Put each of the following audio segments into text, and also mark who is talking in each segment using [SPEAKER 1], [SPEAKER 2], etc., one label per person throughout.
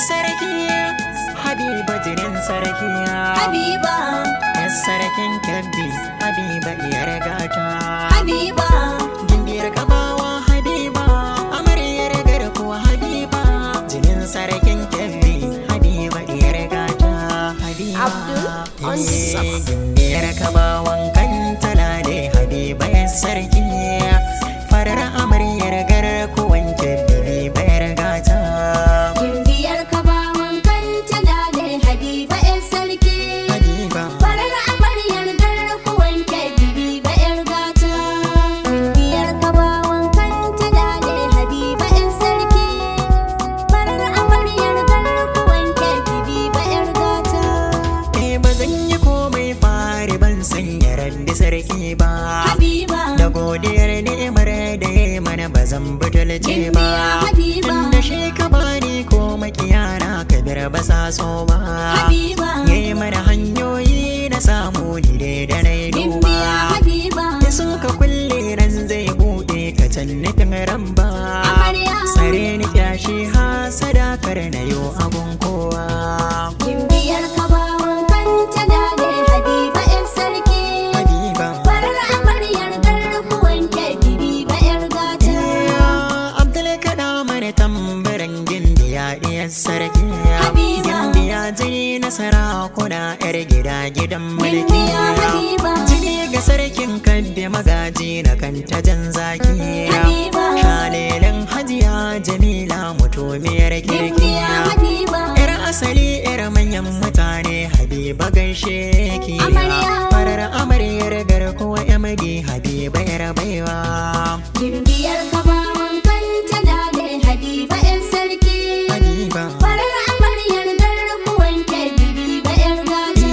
[SPEAKER 1] sarki Habiba jinin sarki
[SPEAKER 2] Habiba
[SPEAKER 1] sarkin Kebbi Habiba iyar gata
[SPEAKER 2] Habiba
[SPEAKER 1] Gimbiyar Kabawa Habiba amaryar garkuwa Habiba jinin sarkin Kebbi Habiba iyar gata Habiba
[SPEAKER 2] Abdul on sax.
[SPEAKER 1] Gimbiyar Kabawan Kantalade Habiba yar sarki farar amaryar garkuwan Kebbi bayar gata
[SPEAKER 2] Gimbiyar Kabawan Kantalade Habiba yar sarki
[SPEAKER 1] Habiba
[SPEAKER 2] farar amaryar garkuwan Kebbi bayar gata Gimbiyar Kabawan Kantalade Habiba yar sarki farar amaryar garkuwan Kebbi bayar gata
[SPEAKER 1] ba zan yi komai fari ban sanya rabbi sarki ba
[SPEAKER 2] Habiba
[SPEAKER 1] da godiyar ni'imar da ya mana ba zan butulce ba tunda shi ka bani ko makiyana Kabir ba sa so ba
[SPEAKER 2] Habiba
[SPEAKER 1] yayi mana hanyoyi na samu ni da na yi duba
[SPEAKER 2] Habiba
[SPEAKER 1] da sun ka kulle ran zai bude ka can nufin ramba sare ni kyashi hasada kar na yo abun kowa
[SPEAKER 2] Gimbiyar Kabawan Kantalade Habiba yar sarki
[SPEAKER 1] Habiba
[SPEAKER 2] farar amaryar garkuwan Kebbi bayar gata
[SPEAKER 1] Abdul kada mana tambaran Gimbiya diyar sarki
[SPEAKER 2] Habiba.
[SPEAKER 1] Gimbiya jini nasara kuna yar gida gidan mulki
[SPEAKER 2] Gimbiya Habiba.
[SPEAKER 1] jini ga sarkin Kebbi magaji na kanta jan zaki
[SPEAKER 2] Habiba.
[SPEAKER 1] shalelen hajiya Jamila mutumiyar kirki
[SPEAKER 2] Gimbiya Habiba
[SPEAKER 1] yar asali yar manyan mutane Habiba gaishe ki
[SPEAKER 2] Amarya.
[SPEAKER 1] farar amaryar garkuwa yamadi Habiba yar baiwa
[SPEAKER 2] Gimbiyar Kabawan Kantalade Habiba yar sarki
[SPEAKER 1] Habiba
[SPEAKER 2] farar amaryar garkuwan Kebbi bayar gata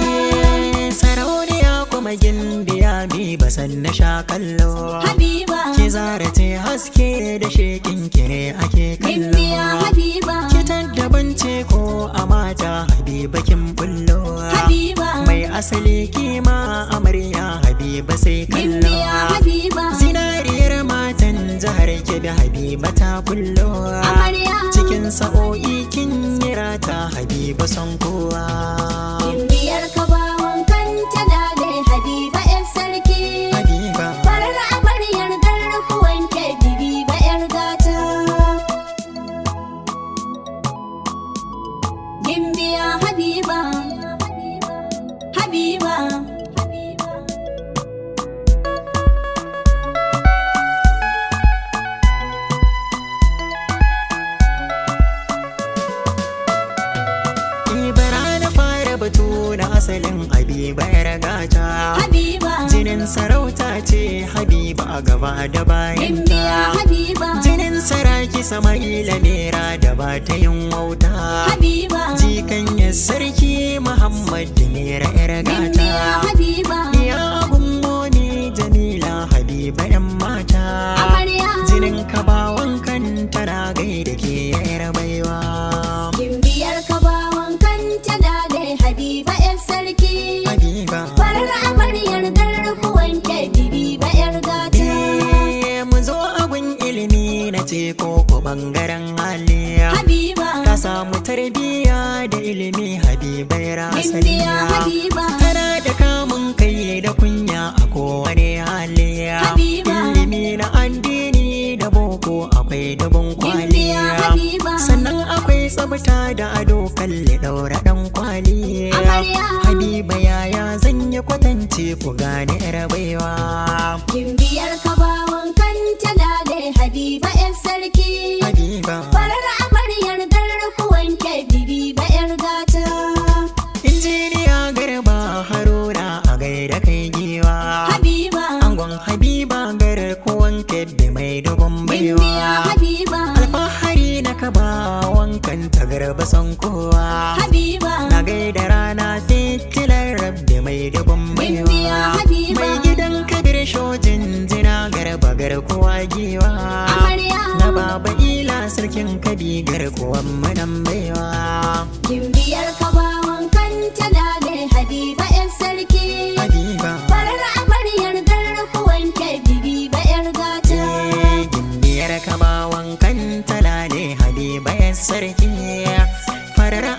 [SPEAKER 1] sarauniya kuma Gimbiya bi basan na sha kallo
[SPEAKER 2] Habiba
[SPEAKER 1] ki zara ta haske da shekin ki ne ake
[SPEAKER 2] Gimbiya
[SPEAKER 1] kallo
[SPEAKER 2] Habiba
[SPEAKER 1] ki taddaban ce ko a mata Habiba kin bullo
[SPEAKER 2] Habiba
[SPEAKER 1] mai asali kima amarya Habiba sai kallo
[SPEAKER 2] Gimbiya Habiba
[SPEAKER 1] zinariyar matan jihar Kebbi Habiba ta bullo
[SPEAKER 2] Amarya
[SPEAKER 1] cikin sa'o'i kin yirata Habiba son kowa
[SPEAKER 2] Gimbiyar Kabawan Kantalade Habiba yar sarki
[SPEAKER 1] Habiba
[SPEAKER 2] farar amaryar garkuwan Kebbi bayar gata Gimbiya Habiba Habiba
[SPEAKER 1] Ibara na fara batu na asalin Habiba yar gata
[SPEAKER 2] Habiba
[SPEAKER 1] jinin sarauta ce Habiba a gaba da bayan
[SPEAKER 2] Gimbiya
[SPEAKER 1] ta
[SPEAKER 2] Habiba
[SPEAKER 1] jinin saraki Sama'ila Mera da ba ta yin wauta
[SPEAKER 2] Habiba
[SPEAKER 1] jikan ya sarki Muhammad Mera yar
[SPEAKER 2] Gimbiya
[SPEAKER 1] gata
[SPEAKER 2] Habiba
[SPEAKER 1] ya gummoni Jamila Habiba yan mata
[SPEAKER 2] Amarya
[SPEAKER 1] jinin Kabawan kan tana gaida ke yar baiwa
[SPEAKER 2] Gimbiyar Kabawan Kantalade Habiba yar sarki
[SPEAKER 1] Habiba
[SPEAKER 2] farar amaryar garkuwan Kebbi bayar gata
[SPEAKER 1] mu zo abun ilimi na ce ko bangaren haliya
[SPEAKER 2] Habiba
[SPEAKER 1] ta samu tarbiyya da ilimi Habiba yar asali
[SPEAKER 2] Gimbiya Habiba
[SPEAKER 1] tana da kamun kai da kunya a kowane haliya
[SPEAKER 2] Habiba.
[SPEAKER 1] ilimi na addini da boko akwai dubun
[SPEAKER 2] Gimbiya
[SPEAKER 1] kwaliya
[SPEAKER 2] Habiba
[SPEAKER 1] sannan akwai tsabta da ado kalle daura dan kwaliya
[SPEAKER 2] Amarya.
[SPEAKER 1] Habiba yaya zan yi kwatance ku gane yar baiwa
[SPEAKER 2] Gimbiyar Kabawan Kantalade Habiba yar sarki
[SPEAKER 1] Habiba
[SPEAKER 2] farar amaryar garkuwan Kebbi bayar gata
[SPEAKER 1] injiniya Garba Haruna a gaida kai giwa
[SPEAKER 2] Habiba
[SPEAKER 1] angon Habiba garkuwan Kebbi mai dubun
[SPEAKER 2] Gimbiya
[SPEAKER 1] baiwa
[SPEAKER 2] Habiba
[SPEAKER 1] alfahari na Kabawan kan ta garba son kowa
[SPEAKER 2] Habiba
[SPEAKER 1] na gaida rana fitilar rabbi mai dubun
[SPEAKER 2] Gimbiya
[SPEAKER 1] baiwa
[SPEAKER 2] Habiba
[SPEAKER 1] mai gidan Kabir shojin jina garba garkuwa giwa
[SPEAKER 2] Amarya
[SPEAKER 1] na baba ila sarkin Kabi garkuwan manan baiwa
[SPEAKER 2] Gimbiyar Kabawan Kantalade Habiba yar sarki
[SPEAKER 1] Habiba
[SPEAKER 2] farar amaryar garkuwan Kebbi bayar gata
[SPEAKER 1] Gimbiyar Kabawan Kantalade Habiba yar sarki farar